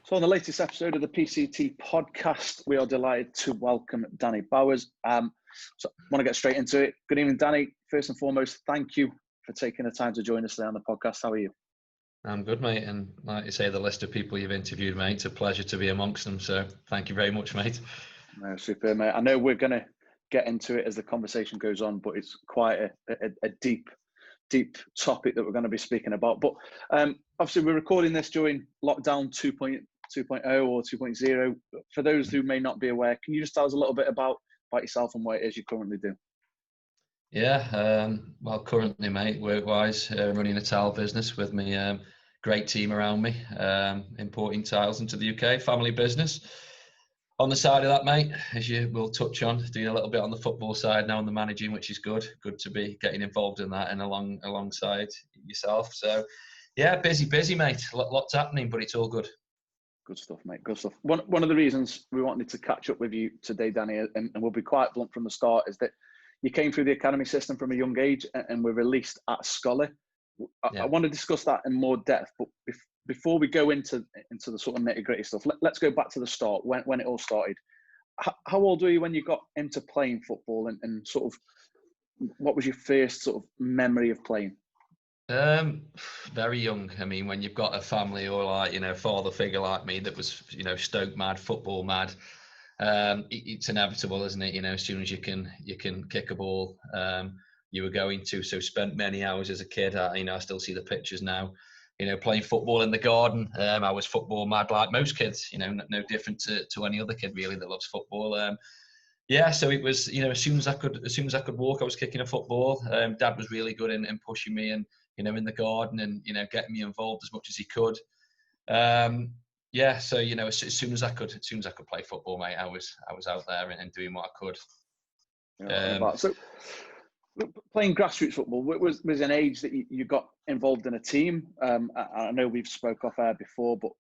So on the latest episode of the PCT podcast, we are delighted to welcome Danny Bowers. So I want to get straight into it. Good evening, Danny. First and foremost, thank you for taking the time to join us today on the podcast. How are you? I'm good, mate. And like you say, the list of people you've interviewed, mate, it's a pleasure to be amongst them. So thank you very much, mate. No, super, mate. I know we're going to get into it as the conversation goes on, but it's quite a deep topic that we're going to be speaking about. But obviously, we're recording this during lockdown 2.0 or 2.0. For those who may not be aware, can you just tell us a little bit about yourself and what it is you currently do? Yeah, well, currently, mate, work-wise, running a tile business with my great team around me, importing tiles into the UK, family business. On the side of that, mate, as you will touch on, doing a little bit on the football side now on the managing, which is good. Good to be getting involved in that and alongside yourself. So, yeah, busy, mate. Lots happening, but it's all good. Good stuff, mate. Good stuff. One of the reasons we wanted to catch up with you today, Danny, and we'll be quite blunt from the start, is that you came through the academy system from a young age and were released at Scully. I want to discuss that in more depth, but before we go into the sort of nitty-gritty stuff, let's go back to the start, when it all started. How old were you when you got into playing football, and sort of what was your first sort of memory of playing? Very young. I mean, when you've got a family or father figure like me that was, Stoke mad, football mad, it's inevitable, isn't it? As soon as you can kick a ball, you were going to. So spent many hours as a kid. I still see the pictures now. Playing football in the garden. I was football mad like most kids. No different to any other kid really that loves football. So it was. As soon as I could walk, I was kicking a football. Dad was really good in pushing me and in the garden and getting me involved as much as he could. So as soon as I could play football, mate, I was out there and doing what I could. So playing grassroots football was an age that you got involved in a team. I know we've spoke off air before, but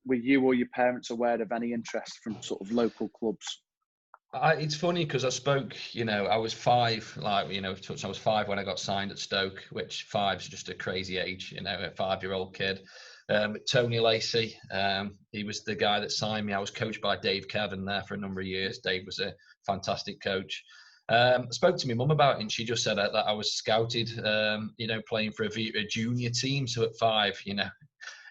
were you or your parents aware of any interest from sort of local clubs? It's funny because I spoke, I was 5, I was 5 when I got signed at Stoke, which 5 is just a crazy age, a 5-year-old kid. Tony Lacey, he was the guy that signed me. I was coached by Dave Kevin there for a number of years. Dave was a fantastic coach. I spoke to my mum about it and she just said that I was scouted, playing for a junior team. So at 5,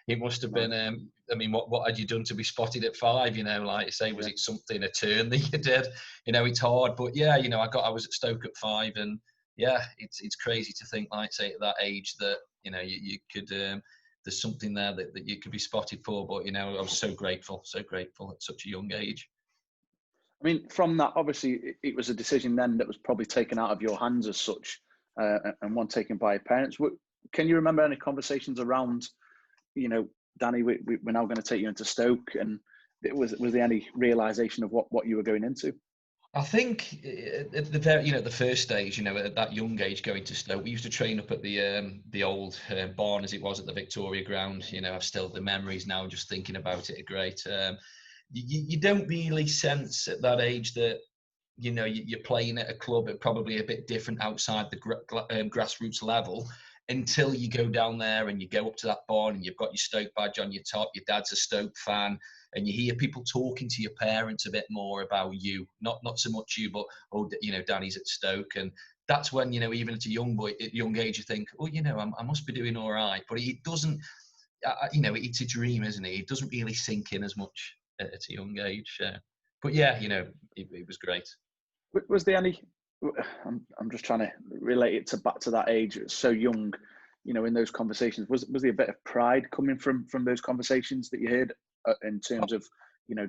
it must have been, what had you done to be spotted at 5? Like you say, was it something, a turn that you did? It's hard, but I was at Stoke at 5 and it's crazy to think, like say at that age that, you could, there's something there that you could be spotted for, but, I was so grateful at such a young age. I mean, from that, obviously, it was a decision then that was probably taken out of your hands as such, and one taken by your parents. Can you remember any conversations around, Danny, we're now going to take you into Stoke, and was there any realisation of what you were going into? I think at the first stage, at that young age going to Stoke, we used to train up at the old barn as it was at the Victoria ground. I've still the memories now, just thinking about it are great. You don't really sense at that age that, you're playing at a club at probably a bit different outside the grassroots level until you go down there and you go up to that barn and you've got your Stoke badge on your top, your dad's a Stoke fan, and you hear people talking to your parents a bit more about you, not so much you, but, Danny's at Stoke. And that's when, even at a young age, you think, I must be doing all right. But it doesn't, it's a dream, isn't it? It doesn't really sink in as much at a young age. But it was great. Was there any, I'm just trying to relate it back to that age, so young, in those conversations, was there a bit of pride coming from those conversations that you heard in terms of,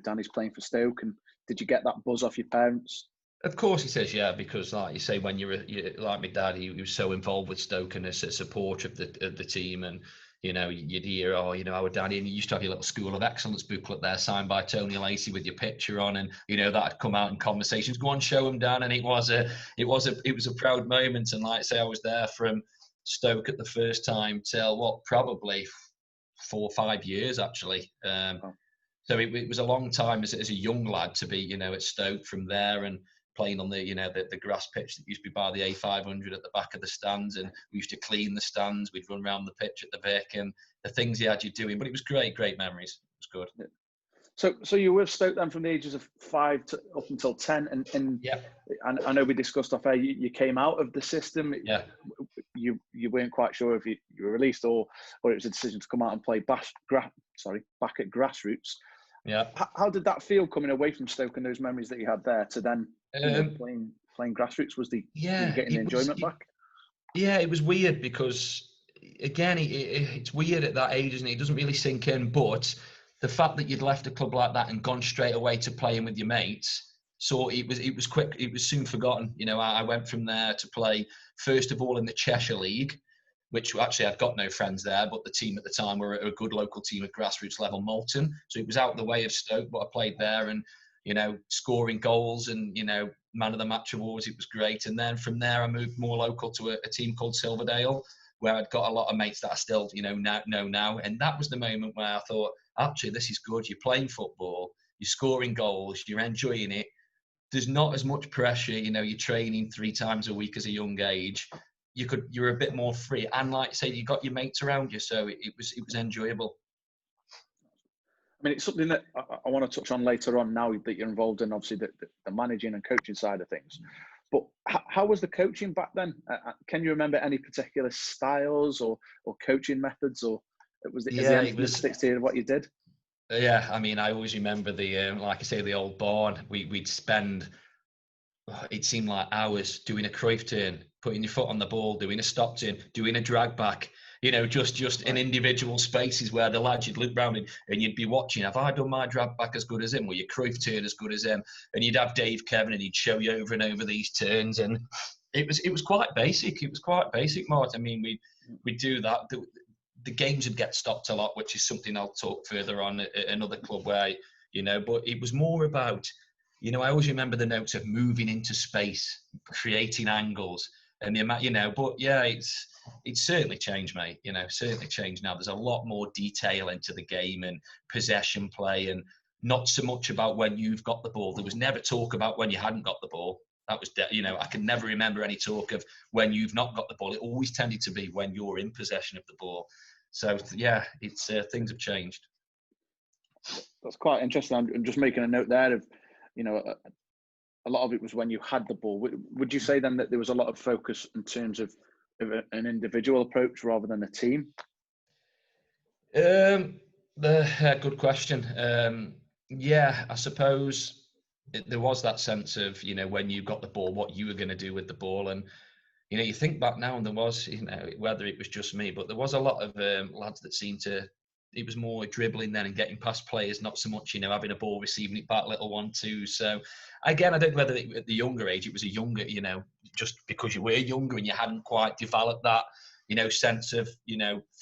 Danny's playing for Stoke, and did you get that buzz off your parents? Of course he says, yeah, because like you say, when you're like my dad, he was so involved with Stoke and as a supporter of the team, and you'd hear, our daddy, and you used to have your little School of Excellence booklet there signed by Tony Lacey with your picture on, and that'd come out in conversations. Go on, show him, Dan, and it was a proud moment. And like I say, I was there from Stoke at the first time till probably 4 or 5 years actually. So it was a long time as a young lad to be at Stoke from there, and playing on the grass pitch that used to be by the A500 at the back of the stands, and we used to clean the stands. We'd run around the pitch at the Vic, and the things he had you doing. But it was great memories. It was good. So you were with Stoke then from the ages of 5 to up until 10, and Yeah, I know we discussed off air. You came out of the system. yeah. You weren't quite sure if you were released or it was a decision to come out and play back at grassroots. Yeah. How did that feel coming away from Stoke and those memories that you had there to then playing grassroots? Were you getting the enjoyment back? Yeah, it was weird because, again, it's weird at that age, isn't it? It doesn't really sink in, but the fact that you'd left a club like that and gone straight away to playing with your mates, so it was quick. It was soon forgotten. I went from there to play first of all in the Cheshire League, which actually I've got no friends there, but the team at the time were a good local team at grassroots level, Malton. So it was out the way of Stoke, but I played there and, scoring goals and, man of the match awards. It was great. And then from there, I moved more local to a team called Silverdale, where I'd got a lot of mates that I still, know now. And that was the moment where I thought, actually, this is good. You're playing football, you're scoring goals, you're enjoying it. There's not as much pressure, you're training 3 times a week as a young age. You're a bit more free, and like I say, you got your mates around you, so it was enjoyable. I mean, it's something that I want to touch on later on now that you're involved in, obviously, the managing and coaching side of things. But how was the coaching back then? Can you remember any particular styles or coaching methods, or is the emphasis sticks to what you did? Yeah, I mean, I always remember like I say, the old barn. We'd spend, it seemed like hours doing a Cruyff turn, putting your foot on the ball, doing a stop turn, doing a drag back, just in individual spaces where the lads you'd look round and you'd be watching, have I done my drag back as good as him? Or your Cruyff turn as good as him? And you'd have Dave Kevin and he'd show you over and over these turns. And it was quite basic. It was quite basic, Mart. I mean, we'd do that. The games would get stopped a lot, which is something I'll talk further on at another club where, but it was more about, I always remember the notes of moving into space, creating angles, and the amount, but yeah, it's certainly changed, mate. Certainly changed now. There's a lot more detail into the game and possession play, and not so much about when you've got the ball. There was never talk about when you hadn't got the ball. That was, I can never remember any talk of when you've not got the ball. It always tended to be when you're in possession of the ball. So yeah, it's things have changed. That's quite interesting. I'm just making a note there of, a lot of it was when you had the ball. Would you say then that there was a lot of focus in terms of an individual approach rather than a team? Good question. Yeah, I suppose there was that sense of, when you got the ball, what you were going to do with the ball. And, you think back now and there was, whether it was just me, but there was a lot of lads that seemed to, it was more dribbling then and getting past players, not so much, having a ball, receiving it back, little 1-2. So again, I don't know whether at the younger age, it was a younger, just because you were younger and you hadn't quite developed that, sense of,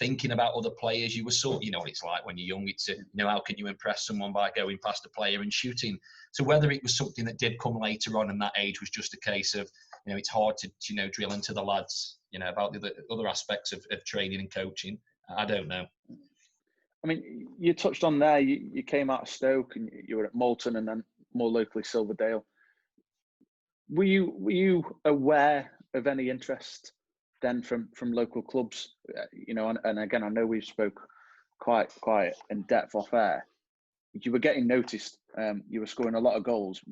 thinking about other players. You were sort, what it's like when you're young, it's, how can you impress someone by going past a player and shooting? So whether it was something that did come later on in that age was just a case of, it's hard to, drill into the lads, about the other aspects of training and coaching. I don't know. I mean, you touched on there, you came out of Stoke and you were at Malton and then more locally Silverdale. Were you aware of any interest then from local clubs? And again, I know we've spoke quite in depth off air. You were getting noticed. You were scoring a lot of goals.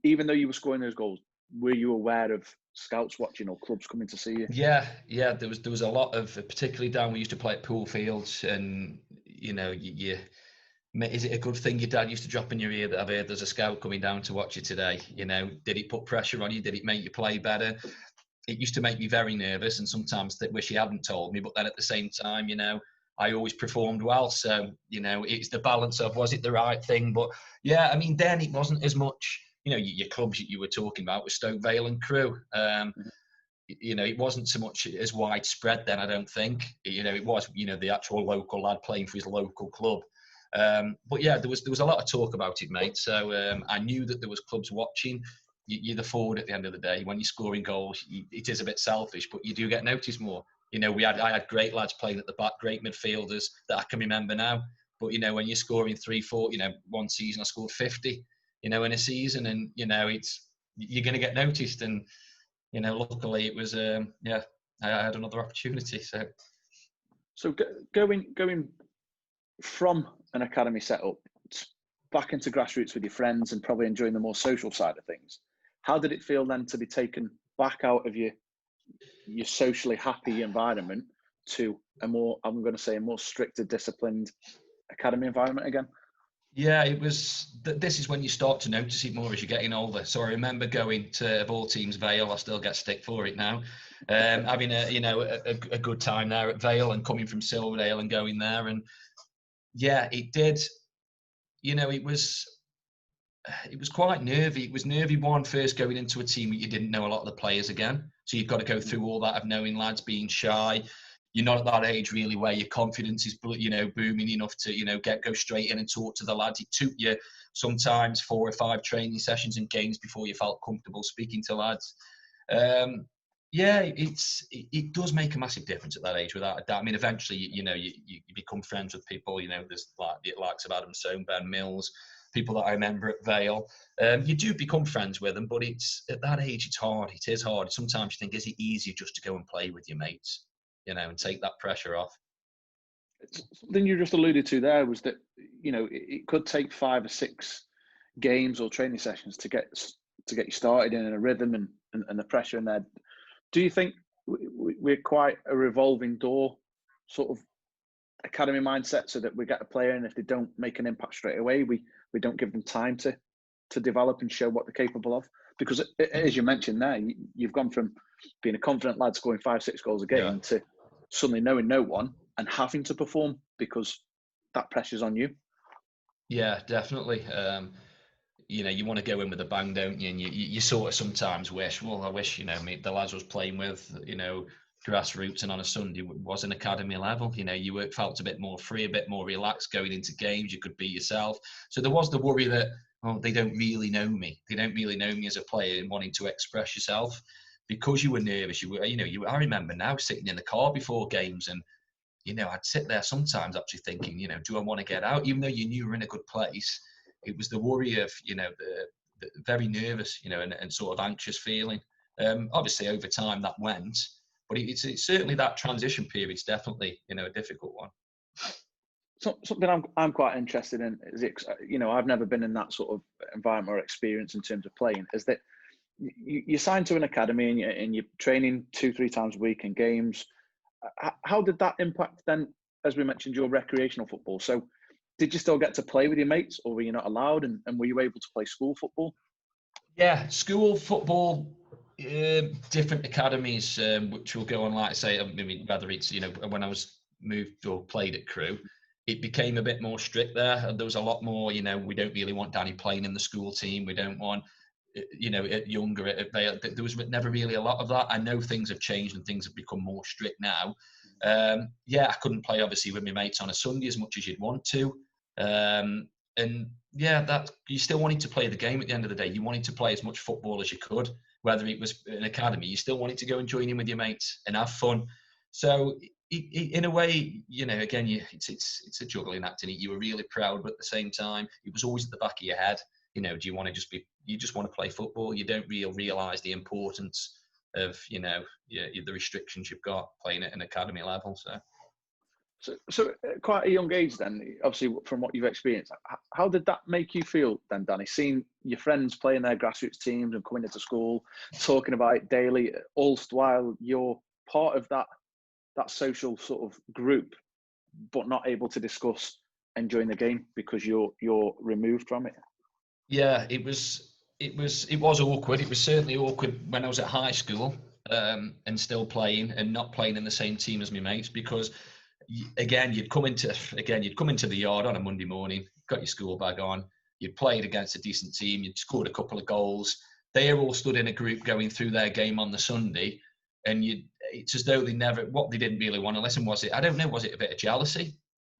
Even though you were scoring those goals, were you aware of scouts watching or clubs coming to see you? Yeah. There was a lot of, particularly down. We used to play at pool fields, and is it a good thing your dad used to drop in your ear that I've heard there's a scout coming down to watch you today? Did it put pressure on you? Did it make you play better? It used to make me very nervous, and sometimes wish he hadn't told me. But then at the same time, I always performed well. So, it's the balance of, was it the right thing? But yeah, I mean, then it wasn't as much, your clubs you were talking about with Stoke Vale and Crewe. It wasn't so much as widespread then, I don't think. It was, the actual local lad playing for his local club. But yeah, there was a lot of talk about it, mate. So I knew that there was clubs watching. You're the forward at the end of the day. When you're scoring goals, it is a bit selfish, but you do get noticed more. I had great lads playing at the back, great midfielders that I can remember now. But when you're scoring 3-4, one season I scored 50, in a season, and you're going to get noticed. And luckily it was I had another opportunity. So going from an academy setup back into grassroots with your friends and probably enjoying the more social side of things. How did it feel then to be taken back out of your socially happy environment to a more, I'm going to say, a more stricter, disciplined academy environment again? Yeah, it was. This is when you start to notice it more as you're getting older. So I remember going to, of all teams, Vale. I still get stick for it now. Having a good time there at Vale and coming from Silverdale and going there, and yeah, it did. It was quite nervy. It was nervy first going into a team where you didn't know a lot of the players again. So you've got to go through all that of knowing lads, being shy. You're not at that age really where your confidence is, booming enough to, go straight in and talk to the lads. It took you sometimes 4 or 5 training sessions and games before you felt comfortable speaking to lads. It does make a massive difference at that age, without a doubt. I mean, eventually, you become friends with people. There's like the likes of Adam Soane, Ben Mills, people that I remember at Vale. You do become friends with them, but it's at that age, it's hard. It is hard. Sometimes you think, is it easier just to go and play with your mates, and take that pressure off? Something you just alluded to there was that, it could take 5 or 6 games or training sessions to get you started in a rhythm and the pressure in there. Do you think we're quite a revolving door sort of academy mindset, so that we get a player, and if they don't make an impact straight away, we don't give them time to develop and show what they're capable of? Because as you mentioned there, you've gone from being a confident lad scoring 5-6 goals a game to suddenly knowing no one and having to perform because that pressure's on you. Yeah, definitely. You want to go in with a bang, don't you? And you sort of sometimes wish, I wish, the lads I was playing with, grassroots and on a Sunday was an academy level. You felt a bit more free, a bit more relaxed going into games. You could be yourself. So there was the worry that, they don't really know me. They don't really know me as a player and wanting to express yourself because you were nervous. I remember now sitting in the car before games and, I'd sit there sometimes actually thinking, do I want to get out? Even though you knew you were in a good place, it was the worry of, the very nervous, and sort of anxious feeling. Obviously, over time that went, but it's certainly that transition period is definitely, a difficult one. So, something I'm quite interested in is, I've never been in that sort of environment or experience in terms of playing, is that you sign to an academy and you're training 2-3 times a week in games. How did that impact then, as we mentioned, your recreational football? So did you still get to play with your mates, or were you not allowed, and were you able to play school football? Yeah, school football, different academies, which will go on, like I say, whether it's, when I was moved or played at Crewe, it became a bit more strict there. There was a lot more, we don't really want Danny playing in the school team. We don't want, at younger, there was never really a lot of that. I know things have changed and things have become more strict now. I couldn't play obviously with my mates on a Sunday as much as you'd want to. That you still wanted to play the game at the end of the day. You wanted to play as much football as you could, whether it was an academy. You still wanted to go and join in with your mates and have fun. So in a way, again, it's a juggling act in it. You were really proud, but at the same time, it was always at the back of your head. Do you want to you just want to play football? You don't realise the importance of, the restrictions you've got playing at an academy level. So at quite a young age then, obviously from what you've experienced, how did that make you feel then, Danny? Seeing your friends playing their grassroots teams and coming into school, talking about it daily, all while you're part of that social sort of group, but not able to discuss enjoying the game because you're removed from it? Yeah, it was awkward. It was certainly awkward when I was at high school, and still playing and not playing in the same team as my mates, because again, you'd come into the yard on a Monday morning, got your school bag on, you'd played against a decent team, you'd scored a couple of goals. They all stood in a group going through their game on the Sunday, and it's as though what they didn't really want to listen. Was it a bit of jealousy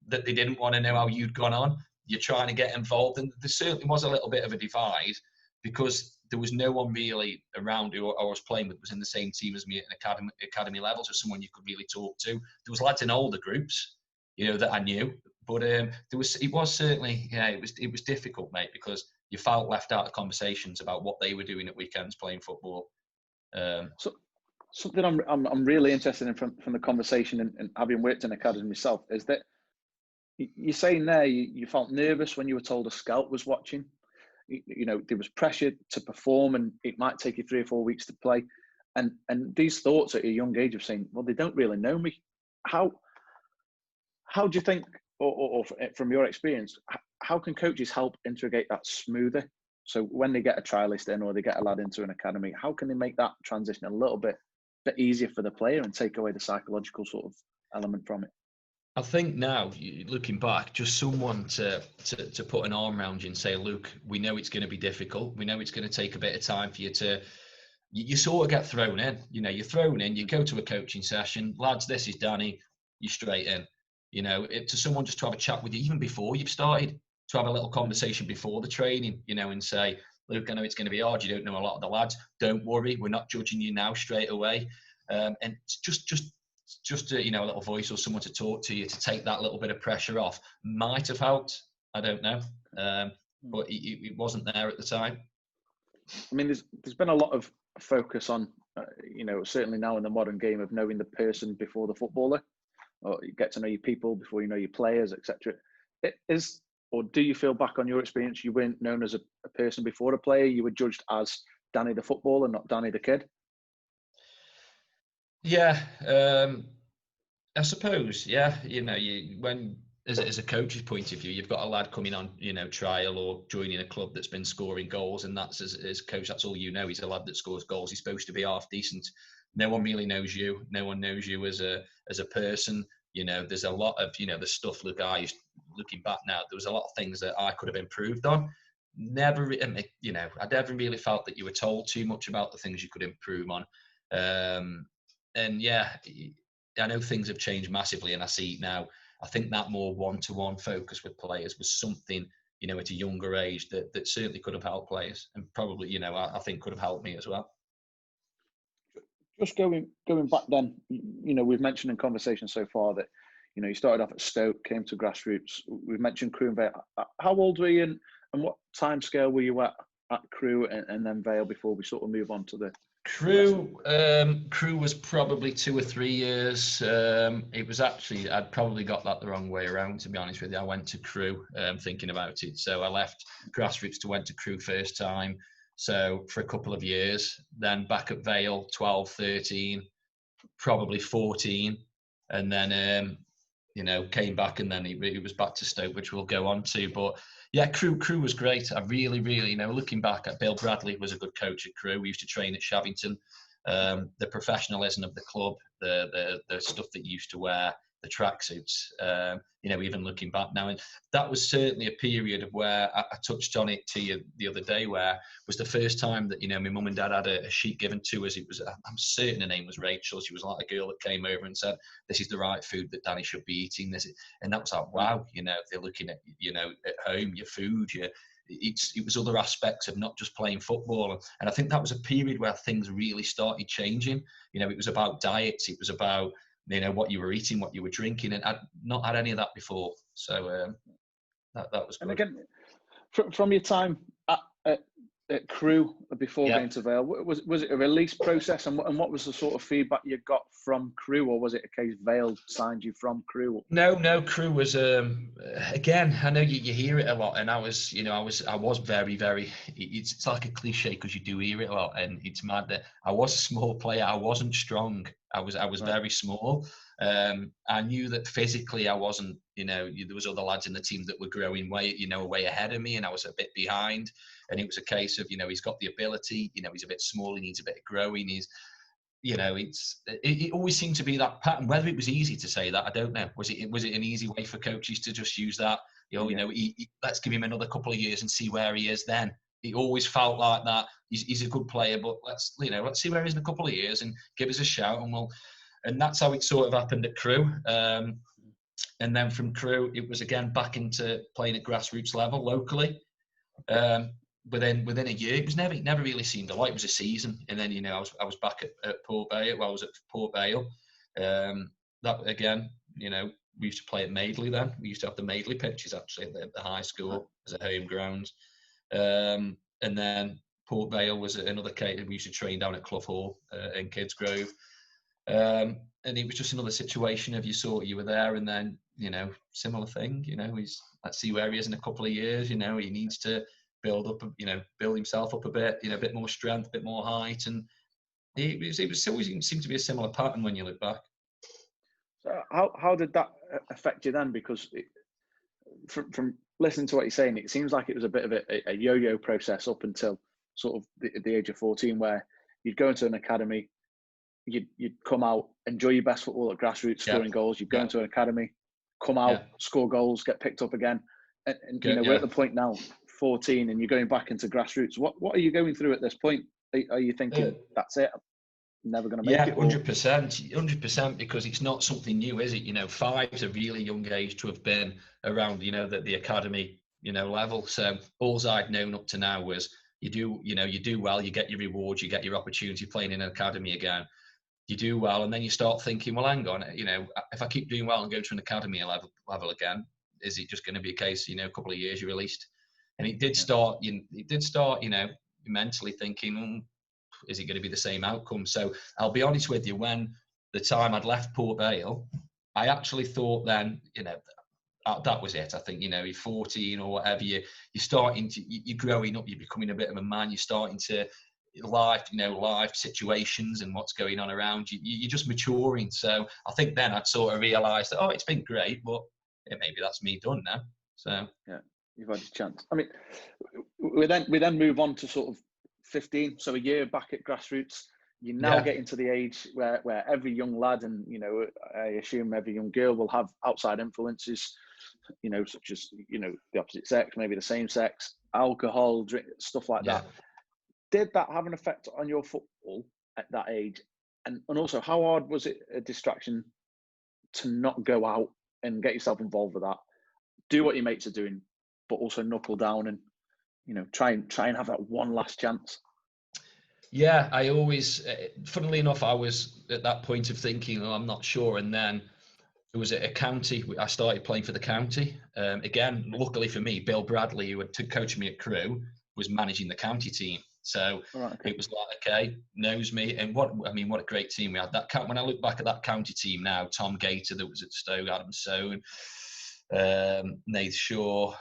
that they didn't want to know how you'd gone on? You're trying to get involved, and there certainly was a little bit of a divide because there was no one really around who I was playing with was in the same team as me at an academy level, so someone you could really talk to. There was lads in older groups, that I knew, but it was certainly, it was difficult, mate, because you felt left out of conversations about what they were doing at weekends playing football. So something I'm really interested in from the conversation, and having worked in academy myself, is that You're saying there you felt nervous when you were told a scout was watching. There was pressure to perform, and it might take you 3 or 4 weeks to play. And these thoughts at a young age of saying, well, they don't really know me. How do you think, or from your experience, how can coaches help integrate that smoother? So when they get a trialist in or they get a lad into an academy, how can they make that transition a little bit easier for the player and take away the psychological sort of element from it? I think now, looking back, just someone to put an arm around you and say, look, we know it's going to be difficult. We know it's going to take a bit of time for you to, you sort of get thrown in. You're thrown in, you go to a coaching session, lads, this is Danny, you're straight in. To someone just to have a chat with you, even before you've started, to have a little conversation before the training, and say, look, I know it's going to be hard. You don't know a lot of the lads. Don't worry, we're not judging you now straight away. And just a little voice or someone to talk to you to take that little bit of pressure off might have helped. I don't know, but it wasn't there at the time. I mean, there's been a lot of focus on, certainly now in the modern game, of knowing the person before the footballer, or you get to know your people before you know your players, etc. Or do you feel back on your experience, you weren't known as a person before a player? You were judged as Danny the footballer, not Danny the kid? Yeah, I suppose. Yeah, when as a coach's point of view, you've got a lad coming on, trial or joining a club that's been scoring goals, and that's as coach, that's all you know. He's a lad that scores goals. He's supposed to be half decent. No one really knows you. No one knows you as a person. There's a lot of the stuff. Look, looking back now, there was a lot of things that I could have improved on. I never really felt that you were told too much about the things you could improve on. And yeah, I know things have changed massively, and I see it now. I think that more one-to-one focus with players was something, at a younger age that certainly could have helped players, and probably, I think could have helped me as well. Just going back then, we've mentioned in conversation so far that, you started off at Stoke, came to grassroots. We've mentioned Crewe and Vale. How old were you, and what time scale were you at Crewe and then Vale before we sort of move on to the Crewe? Crewe was probably 2 or 3 years. It was actually, I'd probably got that the wrong way around, to be honest with you. I went to Crewe thinking about it. So I left grassroots to went to Crewe first time. So for a couple of years, then back at Vale, 12, 13, probably 14. And then, came back, and then it was back to Stoke, which we'll go on to. But yeah, Crewe was great. I really, looking back at Bill Bradley was a good coach at Crewe. We used to train at Shavington. The professionalism of the club, the stuff that you used to wear, the tracksuits, even looking back now. And that was certainly a period of where I touched on it to you the other day, where was the first time that, my mum and dad had a sheet given to us. It was, I'm certain her name was Rachel. She was like a girl that came over and said, this is the right food that Danny should be eating. And that was like, wow, they're looking at, at home, your food, it was other aspects of not just playing football. And I think that was a period where things really started changing. It was about diets. It was about, what you were eating, what you were drinking, and I'd not had any of that before. So that was good. And again, from your time at Crewe before going to Vale, was it a release process, and what was the sort of feedback you got from Crewe, or was it a case Vale signed you from Crewe? No, Crewe was again, I know you hear it a lot, and I was very, very, it's like a cliche because you do hear it a lot, and it's mad that I was a small player. I wasn't strong. I was very small. I knew that physically I wasn't, there was other lads in the team that were growing way ahead of me, and I was a bit behind. And it was a case of, he's got the ability, he's a bit small, he needs a bit of growing. It always seemed to be that pattern. Whether it was easy to say that, I don't know. Was it an easy way for coaches to just use that? Let's give him another couple of years and see where he is then. It always felt like that. He's a good player, but let's see where he is in a couple of years and give us a shout, and that's how it sort of happened at Crewe. And then from Crewe, it was again back into playing at grassroots level locally. Within a year, it was never really seemed a lot. It was a season, and then I was back at Port Vale. Well, I was at Port Vale. That again, we used to play at Madeley then. We used to have the Madeley pitches actually at the high school as a home ground. And then Port Vale was another case. We used to train down at Clough Hall in Kids Grove. And it was just another situation of you were there, and then you know, similar thing. You know, let's see where he is in a couple of years. You know, he needs to build himself up a bit, you know, a bit more strength, a bit more height. And it always seemed to be a similar pattern when you look back. So how did that affect you then? Because from listening to what you're saying, it seems like it was a bit of a yo-yo process up until sort of the age of 14, where you'd go into an academy, you'd come out, enjoy your best football at grassroots, scoring goals. You'd go into an academy, come out, score goals, get picked up again. And you know, we're at the point now, 14, and you're going back into grassroots. What are you going through at this point? Are you thinking, that's it, I'm never going to make it? 100%, because it's not something new, is it? You know, 5's a really young age to have been around, you know, the academy, you know, level. So all I'd known up to now was you do well, you get your rewards, you get your opportunity playing in an academy again. You do well, and then you start thinking, well, hang on, you know, if I keep doing well and go to an academy level again, is it just going to be a case, you know, a couple of years you're released? And it did start, you know, mentally thinking, is it going to be the same outcome? So I'll be honest with you, when the time I'd left Port Vale, I actually thought then, you know, that was it. I think, you know, you're 14 or whatever, you're growing up, you're becoming a bit of a man, you're starting to life situations and what's going on around you, you're just maturing. So I think then I'd sort of realised that, it's been great, but maybe that's me done now. So yeah, you've had your chance. I mean, we then move on to sort of 15, so a year back at grassroots. You now get into the age where every young lad, and you know, I assume every young girl, will have outside influences, you know, such as, you know, the opposite sex, maybe the same sex, alcohol, drink, stuff like that. Did that have an effect on your football at that age? And also, how hard was it a distraction to not go out and get yourself involved with that? Do what your mates are doing, but also knuckle down and, you know, try and have that one last chance. Yeah, I always, funnily enough, I was at that point of thinking, I'm not sure. And then it was at a county. I started playing for the county. Again, luckily for me, Bill Bradley, who had coached me at Crewe, was managing the county team. So it was like, okay, knows me. And what a great team we had. When I look back at that county team now, Tom Gator that was at Stoke, Adam Soane, Nath Shaw,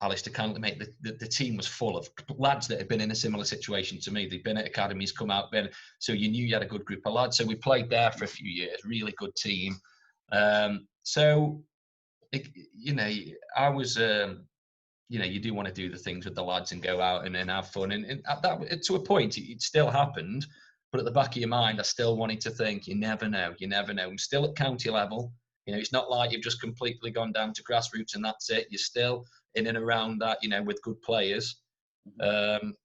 Alistair Cantley, mate, the team was full of lads that had been in a similar situation to me. They'd been at academies, come out, so you knew you had a good group of lads. So we played there for a few years, really good team. So, you know, I was, you know, you do want to do the things with the lads and go out and have fun. And that, to a point, it still happened. But at the back of your mind, I still wanted to think, you never know. I'm still at county level. You know, it's not like you've just completely gone down to grassroots and that's it. You're still in and around that, you know, with good players.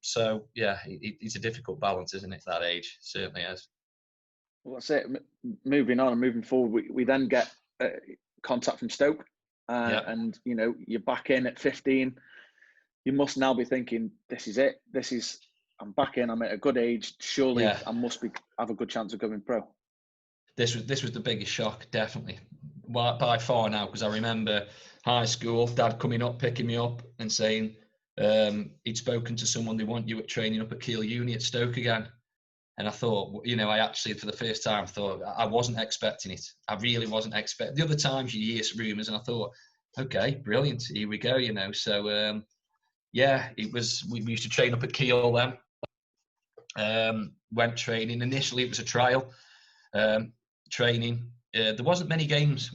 So, yeah, it's a difficult balance, isn't it, that age? It certainly is. Well, that's it. Moving on and moving forward, we then get contact from Stoke. And, you know, you're back in at 15. You must now be thinking, this is it. I'm back in. I'm at a good age. Surely I must have a good chance of going pro. This was the biggest shock, definitely. By far now, because I remember high school, Dad coming up, picking me up and saying he'd spoken to someone, they want you at training up at Keele Uni at Stoke again. And I thought, you know, I actually, for the first time, thought I wasn't expecting it. I really wasn't expecting. The other times you hear rumours, and I thought, okay, brilliant, here we go, you know. So, it was. We used to train up at Keele then. Went training. Initially, it was a trial training. There wasn't many games.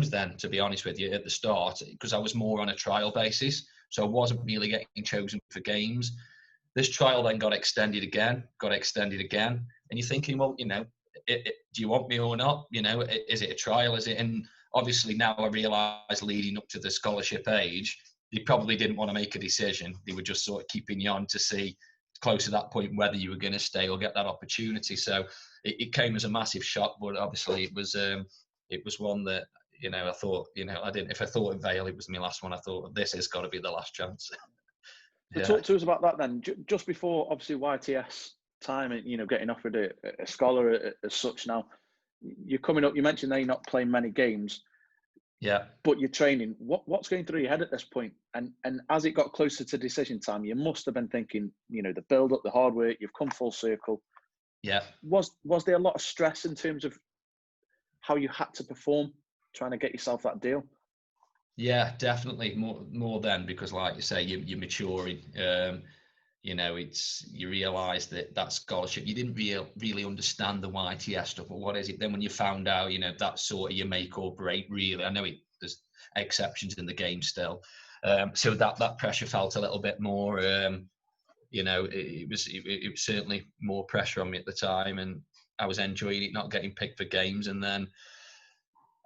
Then, to be honest with you, at the start, because I was more on a trial basis, so I wasn't really getting chosen for games. This trial then got extended again, and you're thinking, well, you know, do you want me or not? You know, is it a trial? Is it? And obviously now I realise, leading up to the scholarship age, they probably didn't want to make a decision. They were just sort of keeping you on to see, close to that point, whether you were going to stay or get that opportunity. So it came as a massive shock, but obviously it was one that, you know, I thought, you know, if I thought of Vale, it was my last one. I thought, this has got to be the last chance. So talk to us about that then. Just before, obviously, YTS time and, you know, getting offered a scholar as such now, you're coming up, you mentioned that you're not playing many games. Yeah. But you're training. What's going through your head at this point? And as it got closer to decision time, you must have been thinking, you know, the build-up, the hard work, you've come full circle. Yeah. Was there a lot of stress in terms of how you had to perform trying to get yourself that deal? Yeah, definitely more then, because like you say, you're maturing. You know, you realise that scholarship, you didn't really understand the YTS stuff, but what is it? Then when you found out, you know, that's sort of your make or break, really. I know there's exceptions in the game still. So that pressure felt a little bit more, you know, it was certainly more pressure on me at the time, and I was enjoying it, not getting picked for games. And then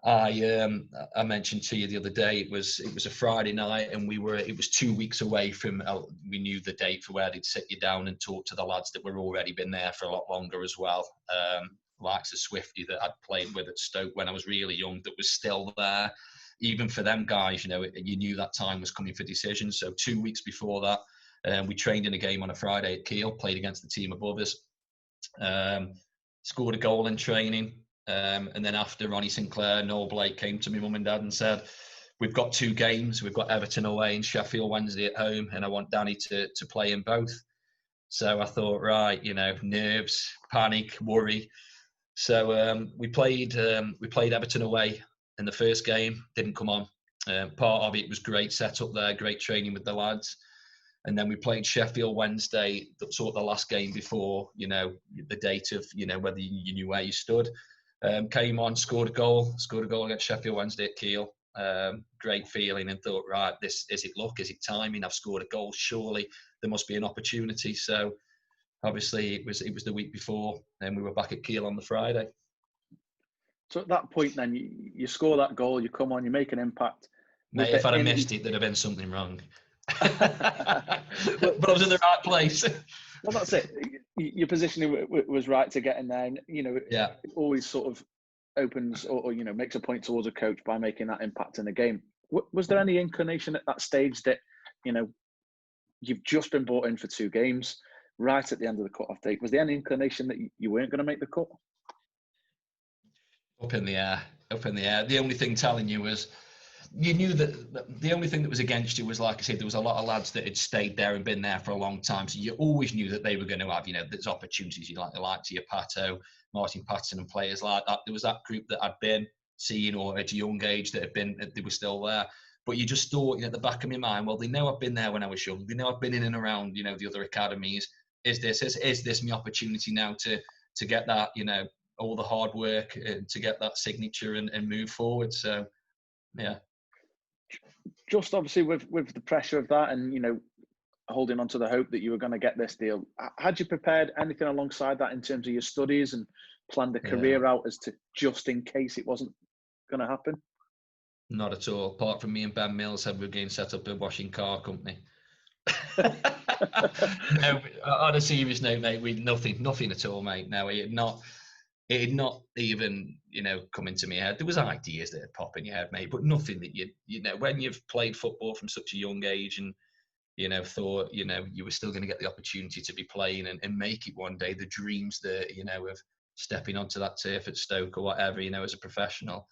I mentioned to you the other day, it was a Friday night, and it was 2 weeks away from, we knew the date for where they'd sit you down and talk to the lads that were already been there for a lot longer as well. Likes of Swifty that I'd played with at Stoke when I was really young, that was still there. Even for them guys, you know, you knew that time was coming for decisions. So 2 weeks before that, we trained in a game on a Friday at Kiel, played against the team above us, scored a goal in training. And then after, Ronnie Sinclair, Noel Blake came to me mum and dad and said, we've got 2 games. We've got Everton away and Sheffield Wednesday at home, and I want Danny to play in both. So I thought, right, you know, nerves, panic, worry. So we played Everton away in the first game, didn't come on. Part of it was great setup there, great training with the lads. And then we played Sheffield Wednesday, sort of the last game before, you know, the date of, you know, whether you knew where you stood. Came on, scored a goal against Sheffield Wednesday at Kiel. Great feeling, and thought, right, is it luck? Is it timing? I've scored a goal. Surely there must be an opportunity. So obviously it was the week before, and we were back at Kiel on the Friday. So at that point, then you score that goal, you come on, you make an impact. Mate, if I'd have missed it, there'd have been something wrong. But I was in the right place. Well, that's it. Your positioning was right to get in there. And, you know, yeah, it always sort of opens or, you know, makes a point towards a coach by making that impact in the game. Was there any inclination at that stage that, you know, you've just been brought in for 2 games, right at the end of the cut-off date? Was there any inclination that you weren't going to make the cut? Up in the air. The only thing telling you was, you knew that the only thing that was against you was, like I said, there was a lot of lads that had stayed there and been there for a long time. So you always knew that they were going to have, you know, there's opportunities. You like to your Pato, Martin Patterson and players like that. There was that group that I'd been seeing, or at a young age they were still there. But you just thought, you know, at the back of my mind, well, they know I've been there when I was young. They know I've been in and around, you know, the other academies. Is this my opportunity now to get that, you know, all the hard work to get that signature and move forward? So, yeah. Just obviously with the pressure of that, and, you know, holding on to the hope that you were going to get this deal, had you prepared anything alongside that in terms of your studies and planned a career out as to, just in case it wasn't going to happen? Not at all. Apart from me and Ben Mills said we were going to set up a washing car company. No, on a serious note, mate, we nothing at all, mate. No, it had not even, you know, come into my head. There was ideas that had pop in your head, mate, but nothing that you know, when you've played football from such a young age and, you know, thought, you know, you were still going to get the opportunity to be playing and make it one day, the dreams that, you know, of stepping onto that turf at Stoke or whatever, you know, as a professional,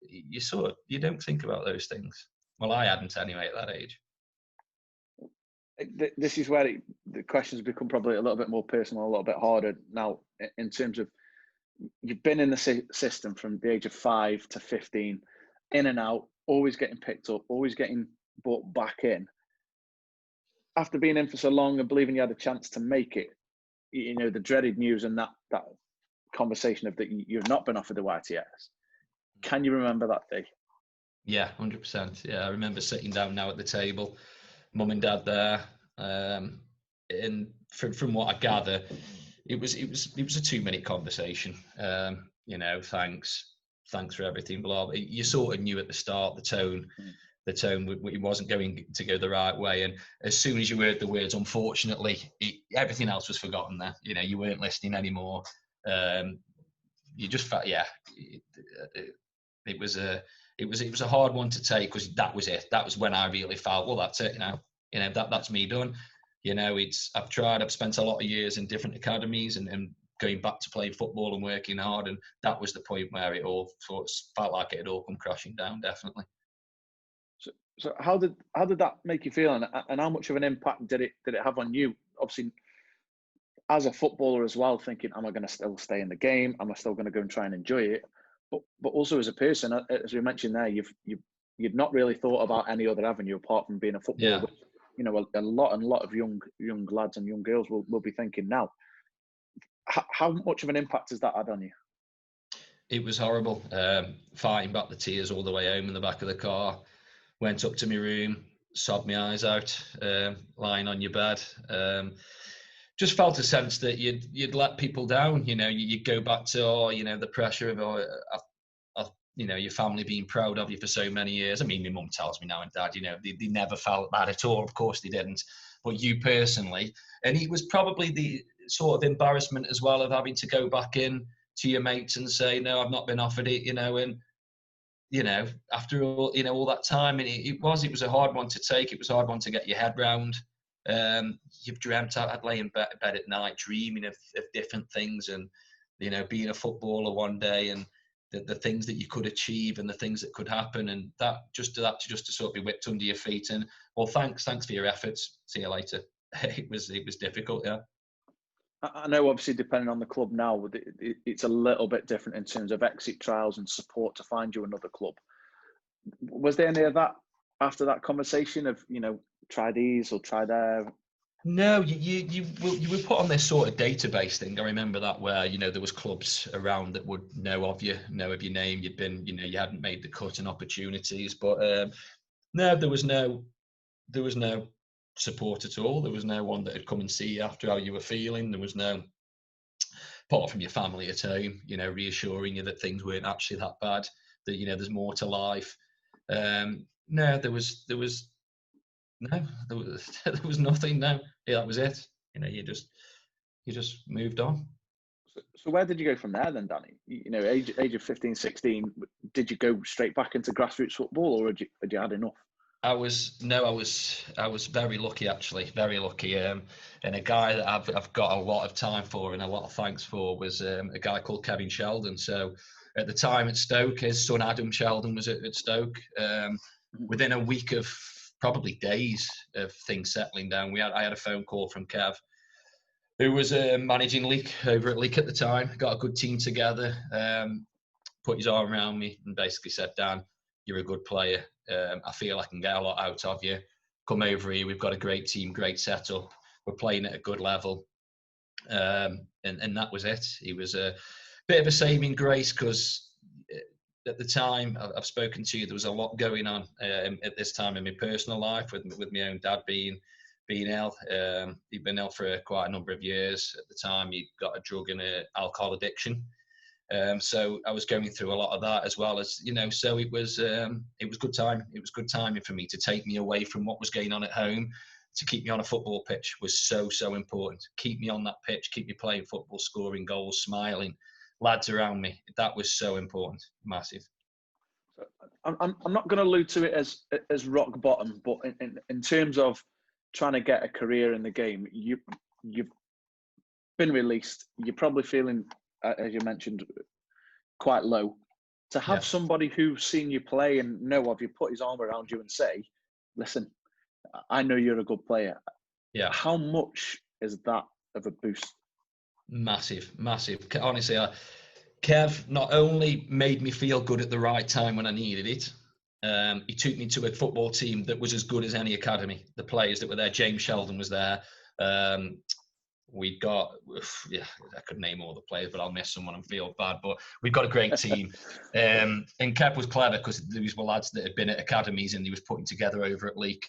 you don't think about those things. Well, I hadn't anyway at that age. This is where the questions become probably a little bit more personal, a little bit harder now, in terms of, you've been in the system from the age of 5 to 15, in and out, always getting picked up, always getting brought back in. After being in for so long and believing you had a chance to make it, you know, the dreaded news and that conversation of that you've not been offered the YTS. Can you remember that day? Yeah, 100%. Yeah, I remember sitting down now at the table, mum and dad there, and from what I gather, it was a 2-minute conversation. You know, thanks for everything, blah, blah. You sort of knew at the start the tone it wasn't going to go the right way, and as soon as you heard the words unfortunately, everything else was forgotten there. You know, you weren't listening anymore. You just felt, yeah, it was a hard one to take, because that was it. That was when I really felt, well, that's it, you know, that's me done. You know, I've spent a lot of years in different academies and going back to playing football and working hard, and that was the point where it all sort of felt like it had all come crashing down, definitely. So how did that make you feel, and how much of an impact did it have on you? Obviously, as a footballer as well, thinking, am I going to still stay in the game? Am I still going to go and try and enjoy it? but also as a person, as we mentioned there, you've not really thought about any other avenue apart from being a footballer. Yeah. Which, you know, a lot of young lads and young girls will be thinking now. How much of an impact has that had on you? It was horrible. Fighting back the tears all the way home in the back of the car. Went up to my room, sobbed my eyes out, lying on your bed. Just felt a sense that you'd let people down. You know, you'd go back to, you know, the pressure of you know, your family being proud of you for so many years. I mean, my mum tells me now and dad, you know, they never felt that at all. Of course they didn't. But you personally, and it was probably the sort of embarrassment as well of having to go back in to your mates and say, no, I've not been offered it, you know, and, you know, after all, you know, all that time, and it was a hard one to take. It was a hard one to get your head round. You've dreamt out, I'd lay in bed at night dreaming of different things, and, you know, being a footballer one day, and the things that you could achieve and the things that could happen, and that just to sort of be whipped under your feet. And, well, thanks for your efforts. See you later. It was difficult, yeah. I know, obviously, depending on the club now, it's a little bit different in terms of exit trials and support to find you another club. Was there any of that after that conversation of, you know, try these or try there? No, you were put on this sort of database thing. I remember that, where, you know, there was clubs around that would know of you, know of your name. You'd been, you know, you hadn't made the cut and opportunities, but no, there was no support at all. There was no one that had come and see you after how you were feeling. There was no, apart from your family at home, you know, reassuring you that things weren't actually that bad, that, you know, there's more to life. No, there was no, there was nothing. No, yeah, that was it. You know, you just moved on. So where did you go from there then, Danny? You know, age of 15, 16, did you go straight back into grassroots football, or had you had enough? I was very lucky, actually, very lucky. And a guy that I've got a lot of time for and a lot of thanks for was a guy called Kevin Sheldon. So at the time at Stoke, his son Adam Sheldon was at Stoke. Within a week of, probably days of things settling down, I had a phone call from Kev, who was managing Leek over at Leek at the time. Got a good team together. Put his arm around me and basically said, Dan, you're a good player. I feel I can get a lot out of you. Come over here. We've got a great team, great setup. We're playing at a good level. And that was it. He was a bit of a saving grace, because at the time, I've spoken to you, there was a lot going on at this time in my personal life, with my own dad being ill. He'd been ill for quite a number of years. At the time, he got a drug and an alcohol addiction. So I was going through a lot of that, as well as, you know, so it was good time. It was good timing for me to take me away from what was going on at home, to keep me on a football pitch was so important. Keep me on that pitch, keep me playing football, scoring goals, smiling, lads around me. That was so important, massive. I'm not going to allude to it as rock bottom, but in terms of trying to get a career in the game, you've been released. You're probably feeling, as you mentioned, quite low. To have somebody who's seen you play and know of you put his arm around you and say, listen, I know you're a good player. Yeah. How much is that of a boost? Massive. Honestly, Kev not only made me feel good at the right time when I needed it, he took me to a football team that was as good as any academy. The players that were there, James Sheldon was there. We've got, I could name all the players, but I'll miss someone and feel bad. But we've got a great team. And Kev was clever, because these were lads that had been at academies and he was putting together over at Leek.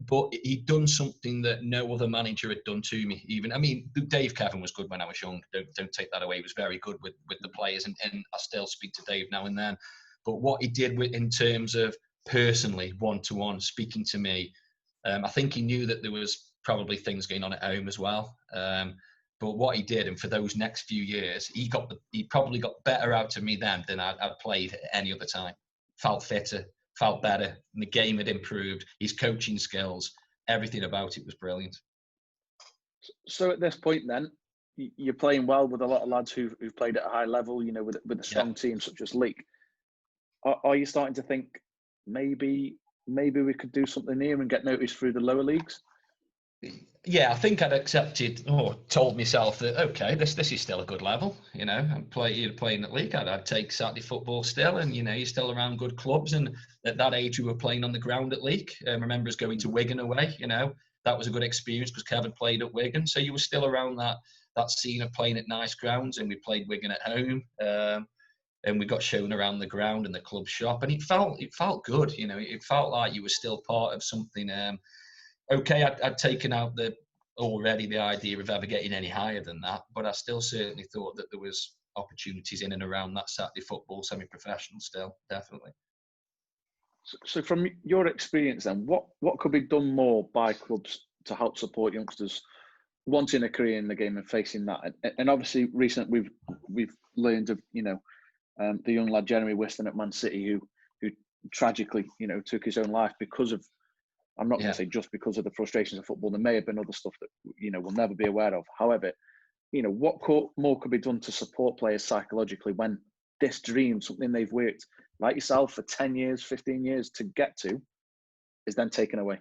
But he'd done something that no other manager had done to me. Even, I mean, Dave Kevin was good when I was young. Don't take that away. He was very good with the players, and I still speak to Dave now and then. But what he did in terms of personally, one-to-one, speaking to me, I think he knew that there was probably things going on at home as well. But what he did, and for those next few years, he probably got better out of me then than I'd played at any other time. Felt fitter, felt better, and the game had improved. His coaching skills, everything about it was brilliant. So at this point then, you're playing well with a lot of lads who've played at a high level, you know, with a strong team such as Leek. Are you starting to think maybe we could do something here and get noticed through the lower leagues? Yeah, I think I'd accepted or told myself that, okay, this is still a good level, you know. You're playing at league. I'd take Saturday football still, and you know, you're still around good clubs. And at that age, we were playing on the ground at league. I remember us going to Wigan away. You know, that was a good experience because Kevin played at Wigan, so you were still around that scene of playing at nice grounds. And we played Wigan at home, and we got shown around the ground and the club shop, and it felt good. You know, it felt like you were still part of something. Okay, I'd taken out already the idea of ever getting any higher than that, but I still certainly thought that there was opportunities in and around that Saturday football semi-professional still, definitely. So from your experience then, what could be done more by clubs to help support youngsters wanting a career in the game and facing that? And obviously recently we've learned of, you know, the young lad Jeremy Whiston at Man City who tragically, you know, took his own life because of, I'm not going to say just because of the frustrations of football. There may have been other stuff that, you know, we'll never be aware of. However, you know, what more could be done to support players psychologically when this dream, something they've worked, like yourself, for 10 years, 15 years to get to, is then taken away?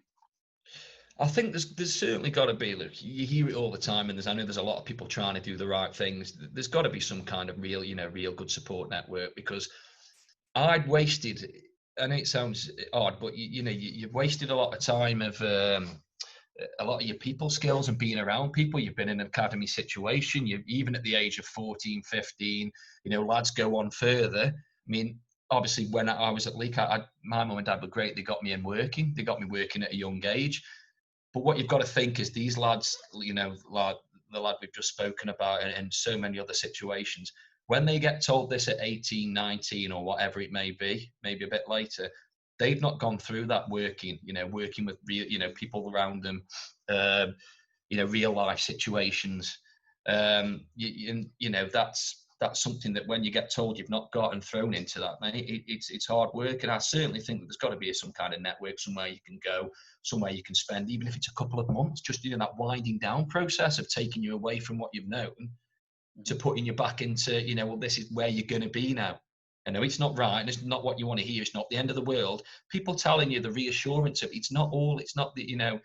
I think there's certainly got to be, look, you hear it all the time, and I know there's a lot of people trying to do the right things. There's got to be some kind of real good support network, because I'd wasted, and it sounds odd, but you've wasted a lot of time of a lot of your people skills and being around people. You've been in an academy situation. You even at the age of 14, 15, you know, lads go on further. I mean, obviously when I was at Leek, my mum and dad were great. They got me in working. They got me working at a young age. But what you've got to think is these lads, you know, like the lad we've just spoken about, and so many other situations, when they get told this at 18, 19, or whatever it may be, maybe a bit later, they've not gone through that working with real, you know, people around them, you know, real life situations. You know, that's something that when you get told you've not got and thrown into that, man, it's hard work. And I certainly think that there's got to be some kind of network, somewhere you can go, somewhere you can spend, even if it's a couple of months, just doing that winding down process of taking you away from what you've known to putting you back into, you know, well, this is where you're going to be now. I know it's not right, and it's not what you want to hear. It's not the end of the world. People telling you the reassurance of it's not the, you know,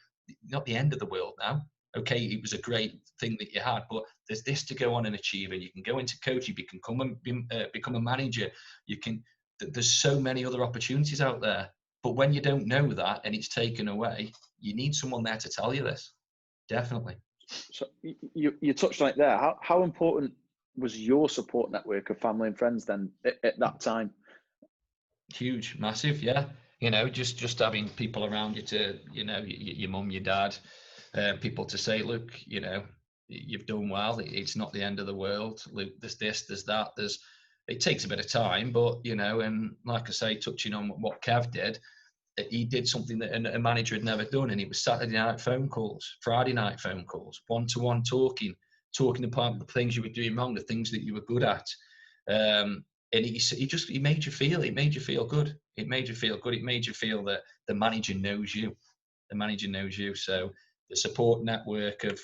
not the end of the world now. Okay, it was a great thing that you had, but there's this to go on and achieve, and you can go into coaching, you can become a manager. You can. There's so many other opportunities out there, but when you don't know that and it's taken away, you need someone there to tell you this. Definitely. So you touched on it there. How important was your support network of family and friends then at that time? Huge, massive, yeah. You know, just having people around you to, you know, your mum, your dad, people to say, look, you know, you've done well. It's not the end of the world. Look, there's this, there's that. It takes a bit of time, but you know, and like I say, touching on what Kev did, he did something that a manager had never done, and it was Saturday night phone calls, Friday night phone calls, one-to-one talking about the things you were doing wrong, the things that you were good at. And he made you feel good. It made you feel good. It made you feel that the manager knows you. The manager knows you. So the support network of,